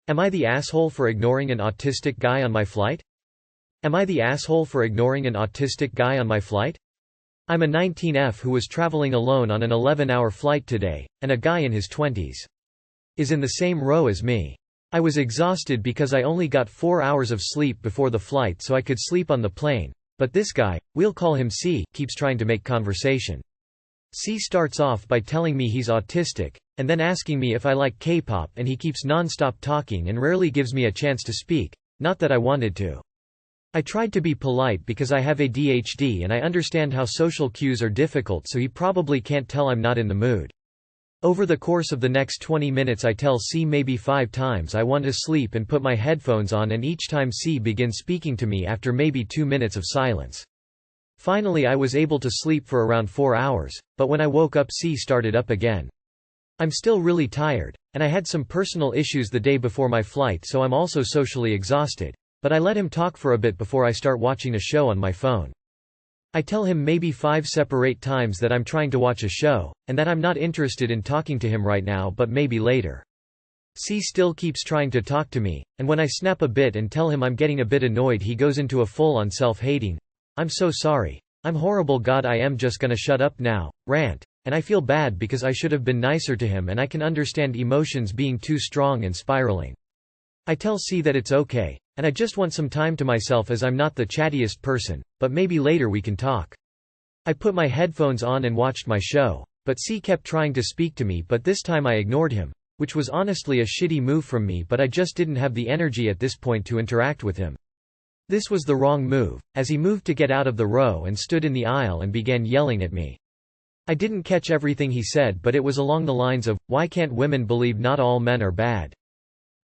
Am I the asshole for ignoring an autistic guy on my flight? Am I the asshole for ignoring an autistic guy on my flight? I'm a 19F who was traveling alone on an 11-hour flight today, and a guy in his 20s is in the same row as me. I was exhausted because I only got 4 hours of sleep before the flight so I could sleep on the plane, but this guy, we'll call him C, keeps trying to make conversation. C starts off by telling me he's autistic, and then asking me if I like K-pop, and he keeps non-stop talking and rarely gives me a chance to speak, not that I wanted to. I tried to be polite because I have ADHD and I understand how social cues are difficult, so he probably can't tell I'm not in the mood. Over the course of the next 20 minutes I tell C maybe 5 times I want to sleep and put my headphones on, and each time C begins speaking to me after maybe 2 minutes of silence. Finally I was able to sleep for around 4 hours, but when I woke up C started up again. I'm still really tired, and I had some personal issues the day before my flight, so I'm also socially exhausted, but I let him talk for a bit before I start watching a show on my phone. I tell him maybe 5 separate times that I'm trying to watch a show, and that I'm not interested in talking to him right now but maybe later. C still keeps trying to talk to me, and when I snap a bit and tell him I'm getting a bit annoyed he goes into a full-on self-hating, "I'm so sorry. I'm horrible, God, I am just gonna shut up now," rant, and I feel bad because I should have been nicer to him, and I can understand emotions being too strong and spiraling. I tell C that it's okay, and I just want some time to myself as I'm not the chattiest person, but maybe later we can talk. I put my headphones on and watched my show, but C kept trying to speak to me, but this time I ignored him, which was honestly a shitty move from me, but I just didn't have the energy at this point to interact with him. This was the wrong move, as he moved to get out of the row and stood in the aisle and began yelling at me. I didn't catch everything he said, but it was along the lines of, "Why can't women believe not all men are bad?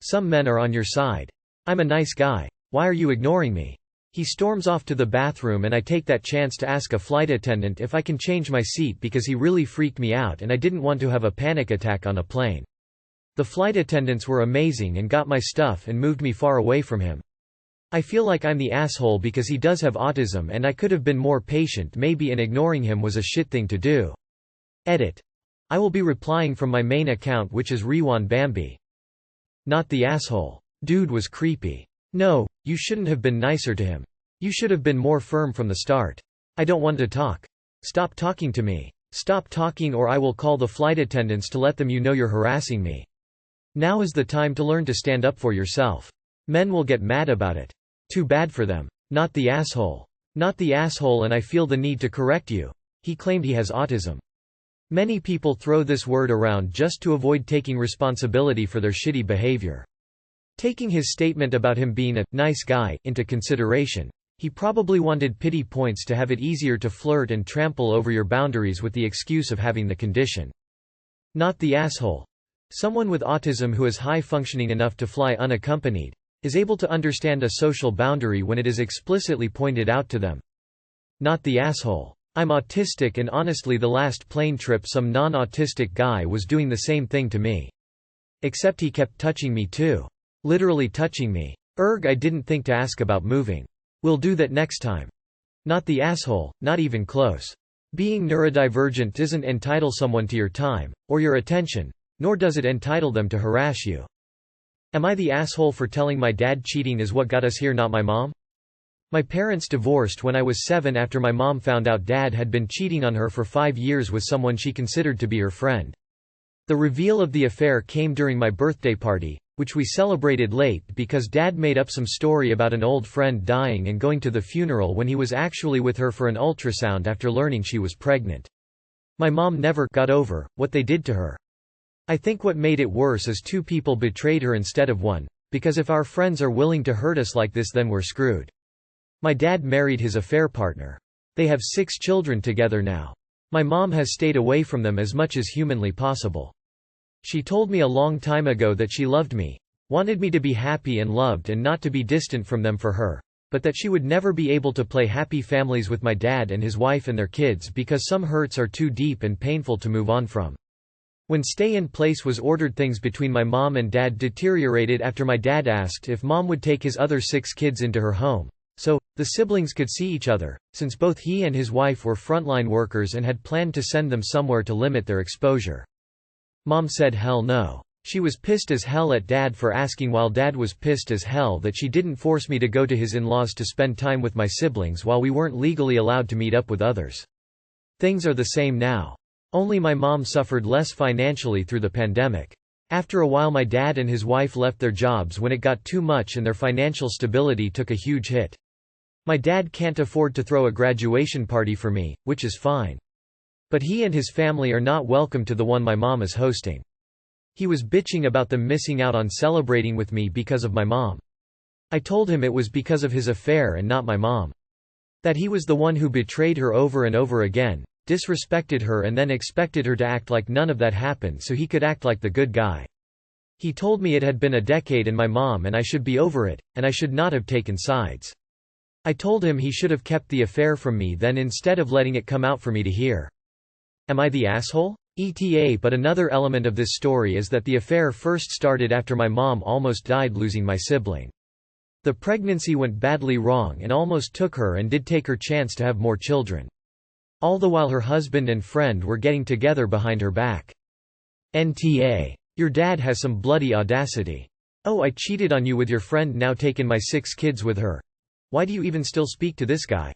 Some men are on your side. I'm a nice guy. Why are you ignoring me?" He storms off to the bathroom and I take that chance to ask a flight attendant if I can change my seat because he really freaked me out and I didn't want to have a panic attack on a plane. The flight attendants were amazing and got my stuff and moved me far away from him. I feel like I'm the asshole because he does have autism and I could have been more patient maybe, and ignoring him was a shit thing to do. Edit. I will be replying from my main account, which is Rewan Bambi. Not the asshole. Dude was creepy. No, you shouldn't have been nicer to him. You should have been more firm from the start. I don't want to talk. Stop talking to me. Stop talking or I will call the flight attendants to let them know you're harassing me. Now is the time to learn to stand up for yourself. Men will get mad about it. Too bad for them. Not the asshole. Not the asshole, and I feel the need to correct you. He claimed he has autism. Many people throw this word around just to avoid taking responsibility for their shitty behavior. Taking his statement about him being a nice guy into consideration, he probably wanted pity points to have it easier to flirt and trample over your boundaries with the excuse of having the condition. Not the asshole. Someone with autism who is high functioning enough to fly unaccompanied is able to understand a social boundary when it is explicitly pointed out to them. Not the asshole. I'm autistic, and honestly the last plane trip some non-autistic guy was doing the same thing to me. Except he kept touching me too. Literally touching me. I didn't think to ask about moving. We'll do that next time. Not the asshole, not even close. Being neurodivergent doesn't entitle someone to your time, or your attention, nor does it entitle them to harass you. Am I the asshole for telling my dad cheating is what got us here, not my mom? My parents divorced when I was 7 after my mom found out dad had been cheating on her for 5 years with someone she considered to be her friend. The reveal of the affair came during my birthday party, which we celebrated late because dad made up some story about an old friend dying and going to the funeral when he was actually with her for an ultrasound after learning she was pregnant. My mom never got over what they did to her. I think what made it worse is 2 people betrayed her instead of 1, because if our friends are willing to hurt us like this then we're screwed. My dad married his affair partner. They have 6 children together now. My mom has stayed away from them as much as humanly possible. She told me a long time ago that she loved me, wanted me to be happy and loved and not to be distant from them for her, but that she would never be able to play happy families with my dad and his wife and their kids because some hurts are too deep and painful to move on from. When stay-in-place was ordered, things between my mom and dad deteriorated after my dad asked if mom would take his other 6 kids into her home, so the siblings could see each other, since both he and his wife were frontline workers and had planned to send them somewhere to limit their exposure. Mom said hell no. She was pissed as hell at Dad for asking, while Dad was pissed as hell that she didn't force me to go to his in-laws to spend time with my siblings while we weren't legally allowed to meet up with others. Things are the same now. Only my mom suffered less financially through the pandemic. After a while my dad and his wife left their jobs when it got too much and their financial stability took a huge hit. My dad can't afford to throw a graduation party for me, which is fine. But he and his family are not welcome to the one my mom is hosting. He was bitching about them missing out on celebrating with me because of my mom. I told him it was because of his affair and not my mom. That he was the one who betrayed her over and over again, disrespected her and then expected her to act like none of that happened so he could act like the good guy. He told me it had been a decade and my mom and I should be over it, and I should not have taken sides. I told him he should have kept the affair from me then instead of letting it come out for me to hear. Am I the asshole? ETA. But another element of this story is that the affair first started after my mom almost died losing my sibling. The pregnancy went badly wrong and almost took her and did take her chance to have more children. All the while her husband and friend were getting together behind her back. NTA. Your dad has some bloody audacity. Oh, I cheated on you with your friend, now taken my 6 kids with her. Why do you even still speak to this guy?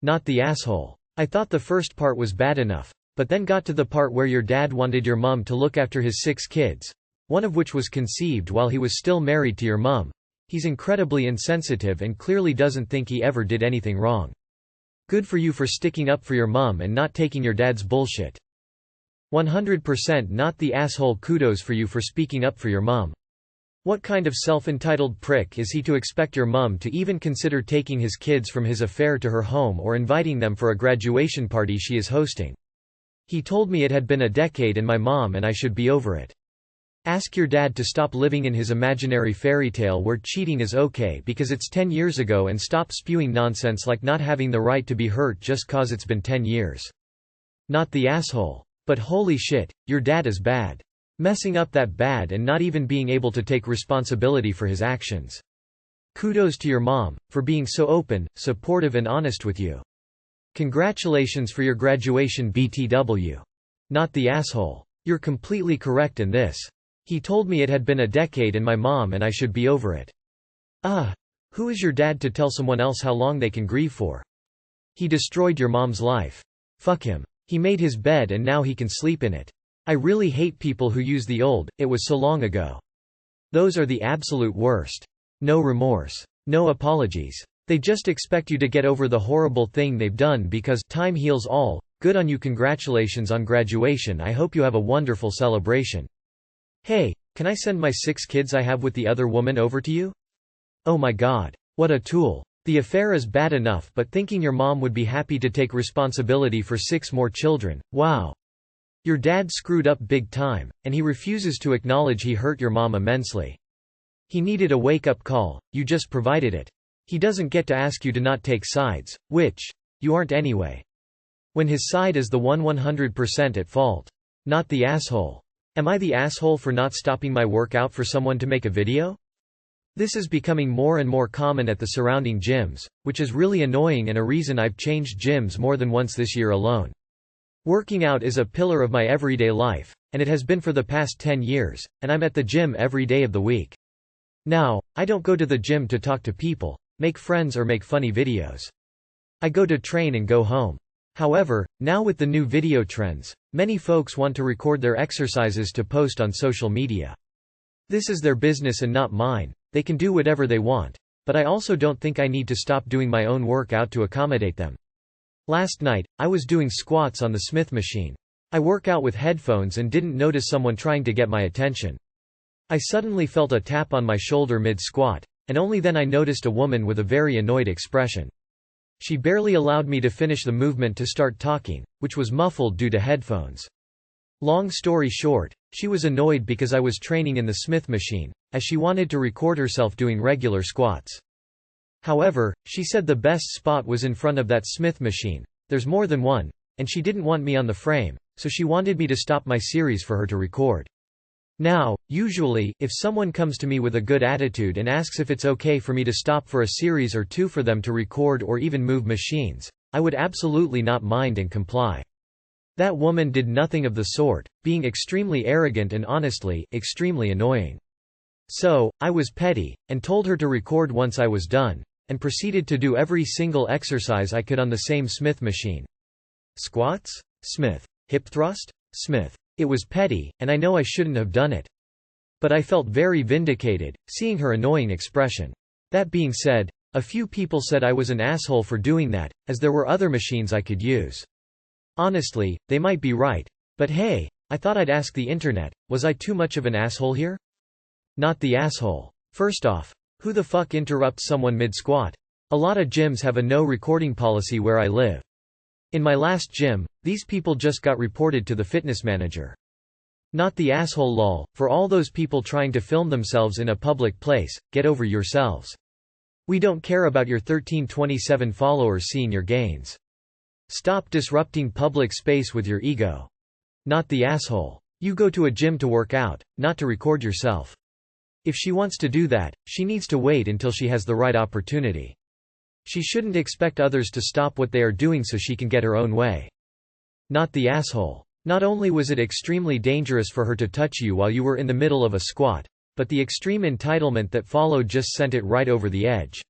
Not the asshole. I thought the first part was bad enough. But then got to the part where your dad wanted your mum to look after his 6 kids, one of which was conceived while he was still married to your mum. He's incredibly insensitive and clearly doesn't think he ever did anything wrong. Good for you for sticking up for your mum and not taking your dad's bullshit. 100% not the asshole. Kudos for you for speaking up for your mum. What kind of self-entitled prick is he to expect your mum to even consider taking his kids from his affair to her home or inviting them for a graduation party she is hosting? He told me it had been a decade and my mom and I should be over it. Ask your dad to stop living in his imaginary fairy tale where cheating is okay because it's 10 years ago and stop spewing nonsense like not having the right to be hurt just cause it's been 10 years. Not the asshole. But holy shit, your dad is bad. Messing up that bad and not even being able to take responsibility for his actions. Kudos to your mom, for being so open, supportive and honest with you. Congratulations for your graduation BTW. Not the asshole. You're completely correct in this. He told me it had been a decade and my mom and I should be over it. Who is your dad to tell someone else how long they can grieve for? He destroyed your mom's life. Fuck him. He made his bed and now he can sleep in it. I really hate people who use the old, "it was so long ago." Those are the absolute worst. No remorse. No apologies. They just expect you to get over the horrible thing they've done because time heals all. Good on you. Congratulations on graduation. I hope you have a wonderful celebration. Hey, can I send my 6 kids I have with the other woman over to you? Oh my god. What a tool. The affair is bad enough, but thinking your mom would be happy to take responsibility for 6 more children. Wow. Your dad screwed up big time, and he refuses to acknowledge he hurt your mom immensely. He needed a wake-up call, you just provided it. He doesn't get to ask you to not take sides, which you aren't anyway. When his side is the one 100% at fault. Not the asshole. Am I the asshole for not stopping my workout for someone to make a video? This is becoming more and more common at the surrounding gyms, which is really annoying and a reason I've changed gyms more than once this year alone. Working out is a pillar of my everyday life, and it has been for the past 10 years, and I'm at the gym every day of the week. Now, I don't go to the gym to talk to people, make friends or make funny videos. I go to train and go home. However, now with the new video trends, many folks want to record their exercises to post on social media. This is their business and not mine. They can do whatever they want, but I also don't think I need to stop doing my own workout to accommodate them. Last night, I was doing squats on the Smith machine. I work out with headphones and didn't notice someone trying to get my attention. I suddenly felt a tap on my shoulder mid-squat, and only then I noticed a woman with a very annoyed expression. She barely allowed me to finish the movement to start talking, which was muffled due to headphones. Long story short, she was annoyed because I was training in the Smith machine, as she wanted to record herself doing regular squats. However, she said the best spot was in front of that Smith machine. There's more than one, and she didn't want me on the frame, so she wanted me to stop my series for her to record. Now, usually, if someone comes to me with a good attitude and asks if it's okay for me to stop for a series or 2 for them to record or even move machines, I would absolutely not mind and comply. That woman did nothing of the sort, being extremely arrogant and honestly, extremely annoying. So, I was petty, and told her to record once I was done, and proceeded to do every single exercise I could on the same Smith machine. Squats? Smith. Hip thrust? Smith. It was petty, and I know I shouldn't have done it. But I felt very vindicated, seeing her annoying expression. That being said, a few people said I was an asshole for doing that, as there were other machines I could use. Honestly, they might be right. But hey, I thought I'd ask the internet, was I too much of an asshole here? Not the asshole. First off, who the fuck interrupts someone mid-squat? A lot of gyms have a no recording policy where I live. In my last gym, these people just got reported to the fitness manager. Not the asshole lol, for all those people trying to film themselves in a public place, get over yourselves. We don't care about your 1327 followers seeing your gains. Stop disrupting public space with your ego. Not the asshole. You go to a gym to work out, not to record yourself. If she wants to do that, she needs to wait until she has the right opportunity. She shouldn't expect others to stop what they are doing so she can get her own way. Not the asshole. Not only was it extremely dangerous for her to touch you while you were in the middle of a squat, but the extreme entitlement that followed just sent it right over the edge.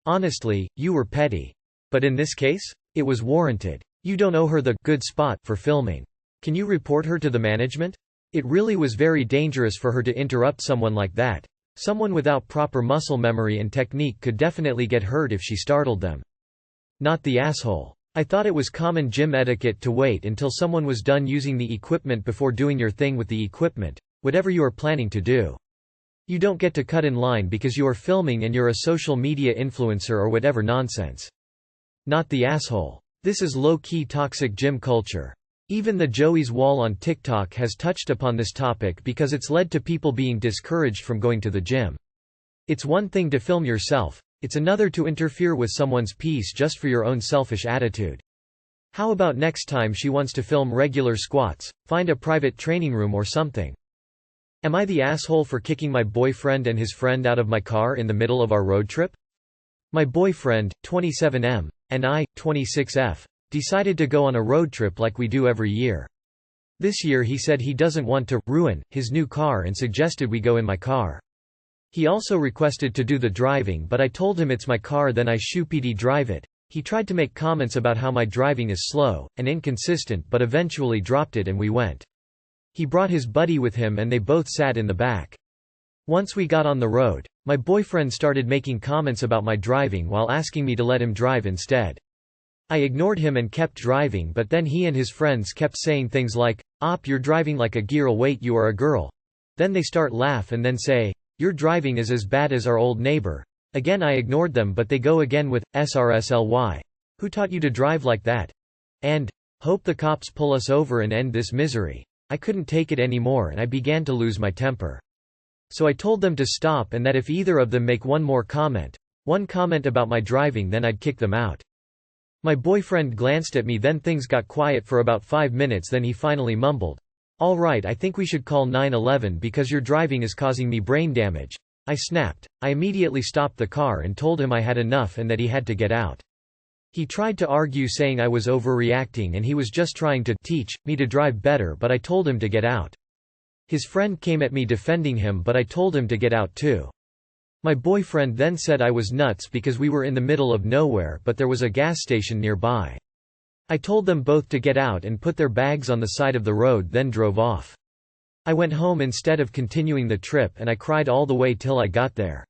Honestly, you were petty. But in this case, it was warranted. You don't owe her the good spot for filming. Can you report her to the management? It really was very dangerous for her to interrupt someone like that. Someone without proper muscle memory and technique could definitely get hurt if she startled them. Not the asshole. I thought it was common gym etiquette to wait until someone was done using the equipment before doing your thing with the equipment, whatever you are planning to do. You don't get to cut in line because you are filming and you're a social media influencer or whatever nonsense. Not the asshole. This is low-key toxic gym culture. Even the Joey's wall on TikTok has touched upon this topic because it's led to people being discouraged from going to the gym. It's one thing to film yourself, it's another to interfere with someone's peace just for your own selfish attitude. How about next time she wants to film regular squats, find a private training room or something? Am I the asshole for kicking my boyfriend and his friend out of my car in the middle of our road trip? My boyfriend, 27M, and I, 26F, decided to go on a road trip like we do every year. This year he said he doesn't want to ruin his new car and suggested we go in my car. He also requested to do the driving, but I told him it's my car, then I should drive it. He tried to make comments about how my driving is slow and inconsistent, but eventually dropped it and we went. He brought his buddy with him and they both sat in the back. Once we got on the road, my boyfriend started making comments about my driving while asking me to let him drive instead. I ignored him and kept driving, but then he and his friends kept saying things like, "Op, you're driving like a girl, wait, you are a girl." Then they start laugh and then say, "Your driving is as bad as our old neighbor." Again I ignored them, but they go again with, "SRSLY. Who taught you to drive like that?" And, "Hope the cops pull us over and end this misery." I couldn't take it anymore and I began to lose my temper. So I told them to stop and that if either of them make one comment about my driving, then I'd kick them out. My boyfriend glanced at me, then things got quiet for about 5 minutes, then he finally mumbled, "All right, I think we should call 911 because your driving is causing me brain damage." I snapped. I immediately stopped the car and told him I had enough and that he had to get out. He tried to argue, saying I was overreacting and he was just trying to teach me to drive better, but I told him to get out. His friend came at me defending him, but I told him to get out too. My boyfriend then said I was nuts because we were in the middle of nowhere but there was a gas station nearby. I told them both to get out and put their bags on the side of the road, then drove off. I went home instead of continuing the trip and I cried all the way till I got there.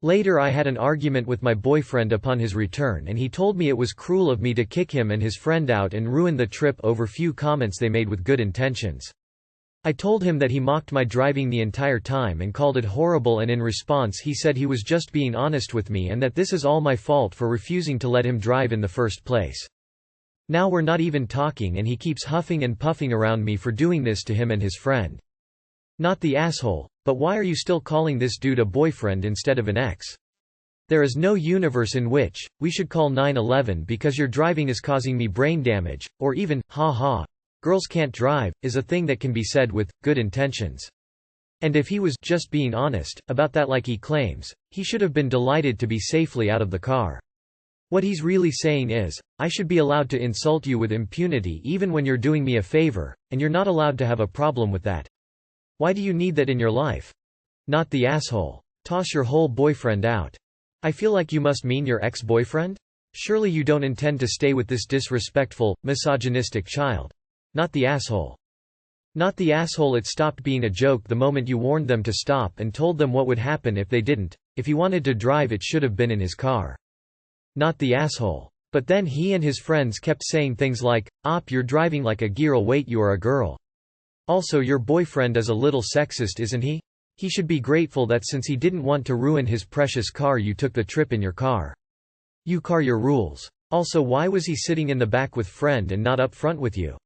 Later I had an argument with my boyfriend upon his return and he told me it was cruel of me to kick him and his friend out and ruin the trip over few comments they made with good intentions. I told him that he mocked my driving the entire time and called it horrible, and in response he said he was just being honest with me and that this is all my fault for refusing to let him drive in the first place. Now we're not even talking and he keeps huffing and puffing around me for doing this to him and his friend. Not the asshole, but why are you still calling this dude a boyfriend instead of an ex? There is no universe in which we should call 911 because your driving is causing me brain damage, or even, haha, girls can't drive, is a thing that can be said with good intentions. And if he was just being honest about that like he claims, he should have been delighted to be safely out of the car. What he's really saying is, I should be allowed to insult you with impunity even when you're doing me a favor, and you're not allowed to have a problem with that. Why do you need that in your life? Not the asshole. Toss your whole boyfriend out. I feel like you must mean your ex-boyfriend? Surely you don't intend to stay with this disrespectful, misogynistic child. Not the asshole. Not the asshole. It stopped being a joke the moment you warned them to stop and told them what would happen if they didn't. If he wanted to drive, it should have been in his car. Not the asshole. But then he and his friends kept saying things like, "Op, you're driving like a girl. Wait, you are a girl. Also, your boyfriend is a little sexist, isn't he? He should be grateful that since he didn't want to ruin his precious car, you took the trip in your car. You car your rules. Also, why was he sitting in the back with friend and not up front with you?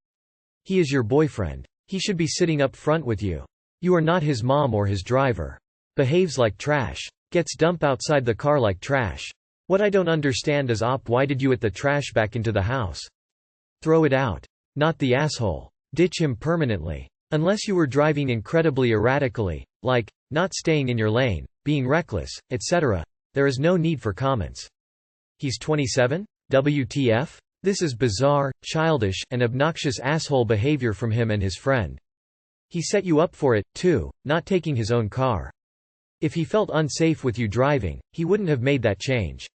He is your boyfriend. He should be sitting up front with you. You are not his mom or his driver. Behaves like trash. Gets dumped outside the car like trash. What I don't understand is, Op, why did you at the trash back into the house? Throw it out. Not the asshole. Ditch him permanently. Unless you were driving incredibly erratically, like, not staying in your lane, being reckless, etc., there is no need for comments. He's 27? WTF? This is bizarre, childish, and obnoxious asshole behavior from him and his friend. He set you up for it, too, not taking his own car. If he felt unsafe with you driving, he wouldn't have made that change.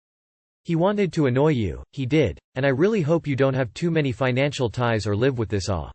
He wanted to annoy you, he did, and I really hope you don't have too many financial ties or live with this awe.